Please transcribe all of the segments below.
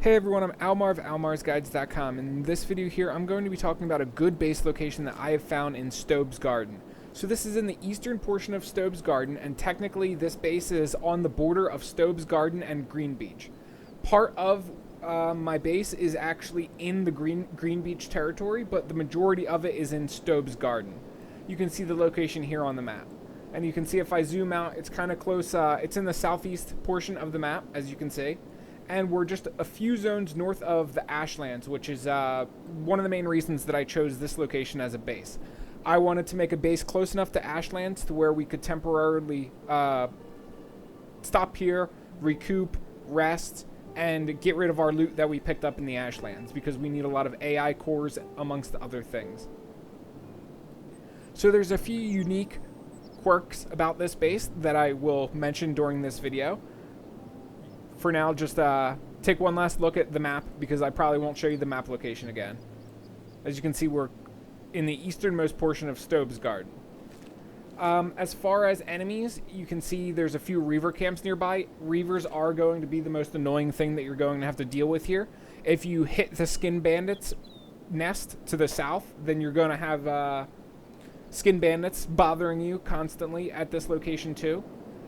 Hey everyone, I'm Almar of almarsguides.com, and in this video here I'm going to be talking about a good base location that I have found in Stobe's Garden. So this is in the eastern portion of Stobe's Garden, and technically this base is on the border of Stobe's Garden and Green Beach. Part of my base is actually in the Green Beach territory, but the majority of it is in Stobe's Garden. You can see the location here on the map. And you can see if I zoom out, it's kind of close, it's in the southeast portion of the map, as you can see. And we're just a few zones north of the Ashlands, which is one of the main reasons that I chose this location as a base. I wanted to make a base close enough to Ashlands to where we could temporarily stop here, recoup, rest, and get rid of our loot that we picked up in the Ashlands, because we need a lot of AI cores amongst other things. So there's a few unique quirks about this base that I will mention during this video. For now, just take one last look at the map, because I probably won't show you the map location again. As you can see, we're in the easternmost portion of Stobe's Garden. As far as enemies, you can see there's a few Reaver camps nearby. Reavers are going to be the most annoying thing that you're going to have to deal with here. If you hit the Skin Bandits nest to the south, then you're going to have Skin Bandits bothering you constantly at this location too.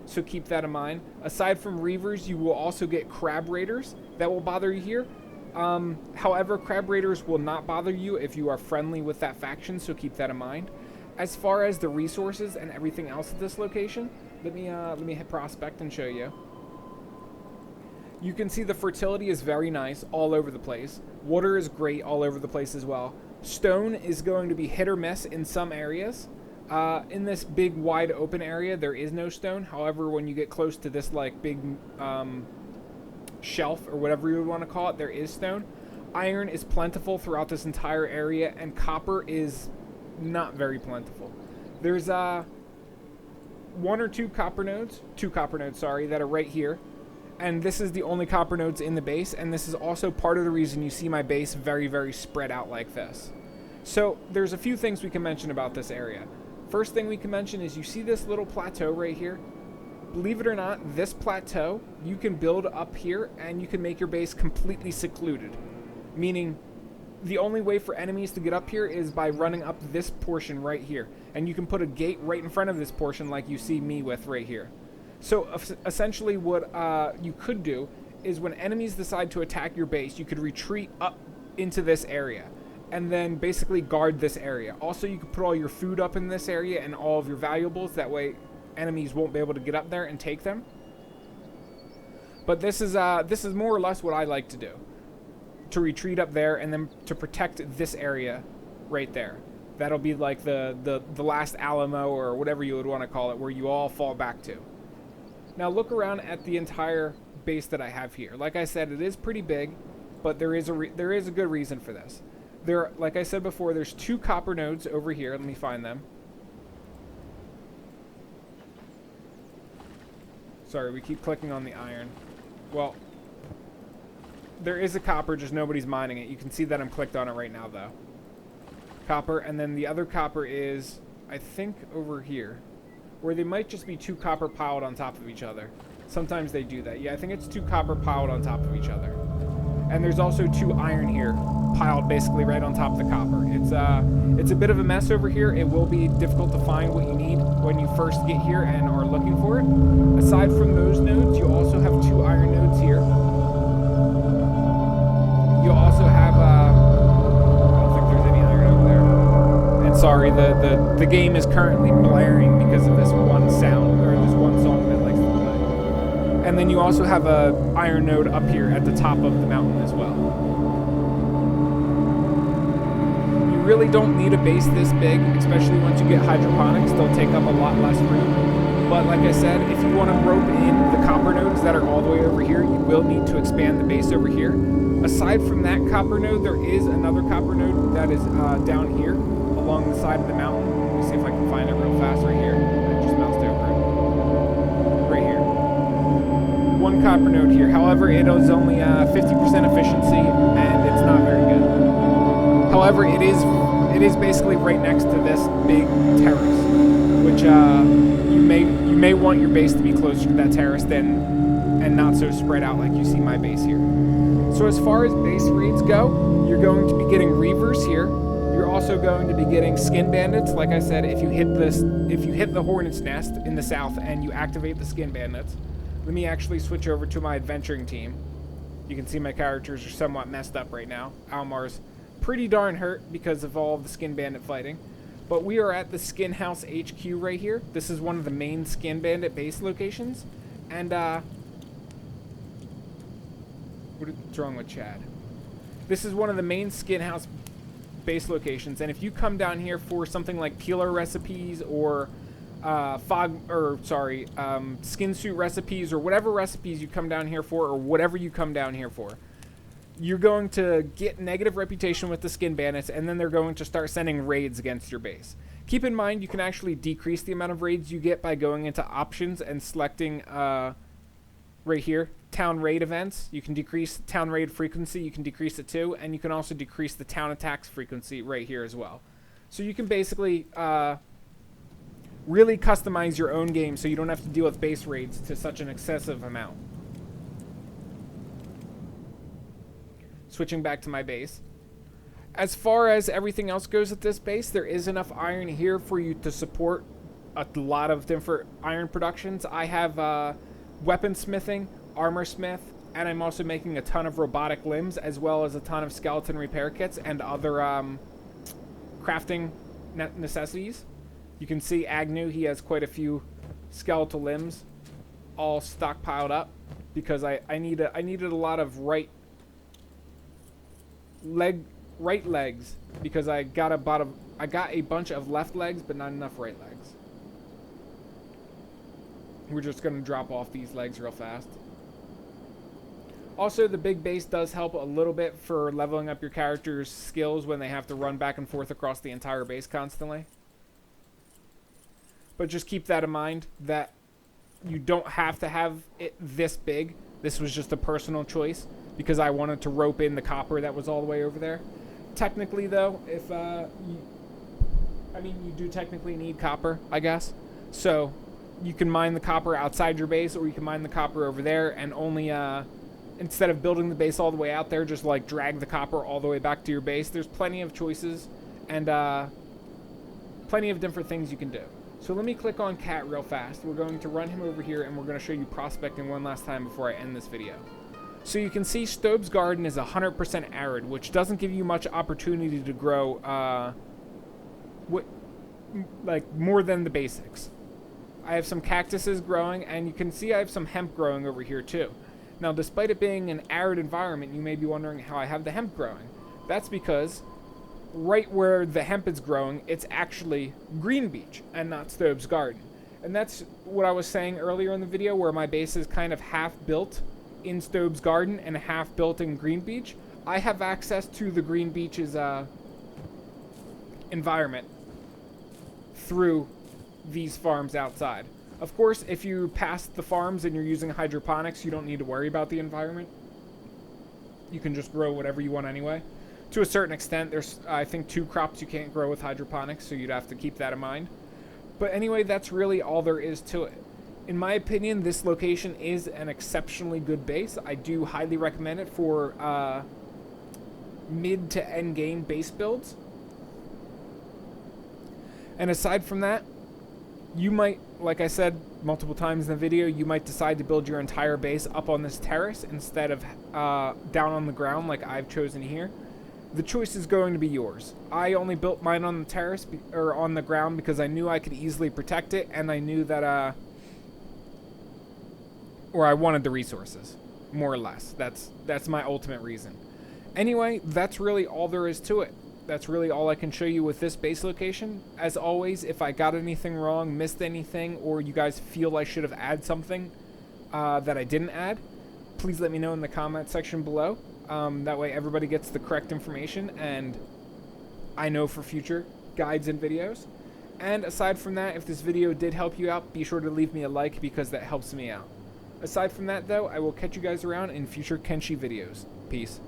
So keep that in mind. Aside from Reavers, you will also get Crab Raiders that will bother you here. However, Crab Raiders will not bother you if you are friendly with that faction, so keep that in mind. As far as the resources and everything else at this location, let me hit Prospect and show you. You can see the fertility is very nice all over the place. Water is great all over the place as well. Stone is going to be hit or miss in some areas. In this big wide open area there is no stone. However, when you get close to this like big shelf or whatever you would want to call it, there is stone. Iron is plentiful throughout this entire area, and copper is not very plentiful. There's two copper nodes that are right here, and this is the only copper nodes in the base, and this is also part of the reason you see my base very spread out like this. So there's a few things we can mention about this area. First thing we can mention is you see this little plateau right here. Believe it or not, this plateau, you can build up here and you can make your base completely secluded. Meaning, the only way for enemies to get up here is by running up this portion right here. And you can put a gate right in front of this portion like you see me with right here. So essentially what you could do is when enemies decide to attack your base, you could retreat up into this area and then basically guard this area. Also, you can put all your food up in this area and all of your valuables. That way enemies won't be able to get up there and take them. But this is more or less what I like to do. To retreat up there and then to protect this area right there. That'll be like the last Alamo or whatever you would want to call it, where you all fall back to. Now look around at the entire base that I have here. Like I said, it is pretty big, but there is a good reason for this. Like I said before, there's two copper nodes over here. Let me find them. Sorry, we keep clicking on the iron. Well, there is a copper, just nobody's mining it. You can see that I'm clicked on it right now, though. Copper, and then the other copper is, I think, over here, where they might just be two copper piled on top of each other. Sometimes they do that. Yeah, I think it's two copper piled on top of each other. And there's also two iron here, piled basically right on top of the copper. It's a bit of a mess over here. It will be difficult to find what you need when you first get here and are looking for it. Aside from those nodes, you also have two iron nodes here. You also have, I don't think there's any iron over there. And sorry, the game is currently blaring because of this one sound, or this one song that likes to play. And then you also have a iron node up here at the top of the mountain as well. You really don't need a base this big, especially once you get hydroponics. They'll take up a lot less room. But like I said, if you want to rope in the copper nodes that are all the way over here, you will need to expand the base over here. Aside from that copper node, there is another copper node that is down here along the side of the mountain. Let me see if I can find it real fast right here. I just moused over it. Right here. One copper node here. However, it is only 50% efficiency, and it's not very good. However, it is basically right next to this big terrace, which you may want your base to be closer to that terrace than and not so spread out like you see my base here. So as far as base raids go, you're going to be getting Reavers here. You're also going to be getting Skin Bandits. Like I said, if you hit the Hornet's Nest in the south and you activate the Skin Bandits. Let me actually switch over to my adventuring team. You can see my characters are somewhat messed up right now. Almar's pretty darn hurt because of all of the Skin Bandit fighting. But we are at the Skin House HQ right here. This is one of the main Skin Bandit base locations. And, what's wrong with Chad? This is one of the main Skin House base locations. And if you come down here for something like peeler recipes or skin suit recipes or whatever recipes you come down here for or whatever you come down here for, you're going to get negative reputation with the Skin Bandits, and then they're going to start sending raids against your base. Keep in mind, you can actually decrease the amount of raids you get by going into options and selecting right here, town raid events. You can decrease town raid frequency, you can decrease it too, and you can also decrease the town attacks frequency right here as well. So you can basically really customize your own game so you don't have to deal with base raids to such an excessive amount. Switching back to my base. As far as everything else goes at this base, there is enough iron here for you to support a lot of different iron productions. I have weaponsmithing, armor smith, and I'm also making a ton of robotic limbs as well as a ton of skeleton repair kits and other crafting necessities. You can see Agnew, he has quite a few skeletal limbs all stockpiled up because I needed a lot of right legs because I got a bunch of left legs but not enough right legs. We're just going to drop off these legs real fast. Also, the big base does help a little bit for leveling up your character's skills when they have to run back and forth across the entire base constantly. But just keep that in mind that you don't have to have it this big. This was just a personal choice because I wanted to rope in the copper that was all the way over there. Technically, though, if you do technically need copper, I guess. So you can mine the copper outside your base, or you can mine the copper over there, and only instead of building the base all the way out there, just like drag the copper all the way back to your base. There's plenty of choices and plenty of different things you can do. So let me click on Cat real fast. We're going to run him over here, and we're going to show you prospecting one last time before I end this video. So you can see Stobe's garden is 100% arid, which doesn't give you much opportunity to grow more than the basics. I have some cactuses growing, and you can see I have some hemp growing over here too. Now, despite it being an arid environment, you may be wondering how I have the hemp growing. That's because right where the hemp is growing, it's actually Green Beach and not Stobe's garden. And that's what I was saying earlier in the video, where my base is kind of half built in Stobe's garden and half built in Green Beach. I have access to the Green Beach's environment through these farms outside. Of course, if you pass the farms and you're using hydroponics, you don't need to worry about the environment. You can just grow whatever you want anyway. To a certain extent, there's, I think, 2 crops you can't grow with hydroponics, so you'd have to keep that in mind. But anyway, that's really all there is to it. In my opinion, this location is an exceptionally good base. I do highly recommend it for mid to end game base builds. And aside from that, you might, like I said multiple times in the video, you might decide to build your entire base up on this terrace instead of down on the ground like I've chosen here. The choice is going to be yours. I only built mine on the terrace or on the ground because I knew I could easily protect it, and I knew that or I wanted the resources, more or less. That's my ultimate reason. Anyway, that's really all there is to it. That's really all I can show you with this base location. As always, if I got anything wrong, missed anything, or you guys feel I should have added something that I didn't add, please let me know in the comment section below. That way everybody gets the correct information, and I know for future guides and videos. And aside from that, if this video did help you out, be sure to leave me a like because that helps me out. Aside from that, though, I will catch you guys around in future Kenshi videos. Peace.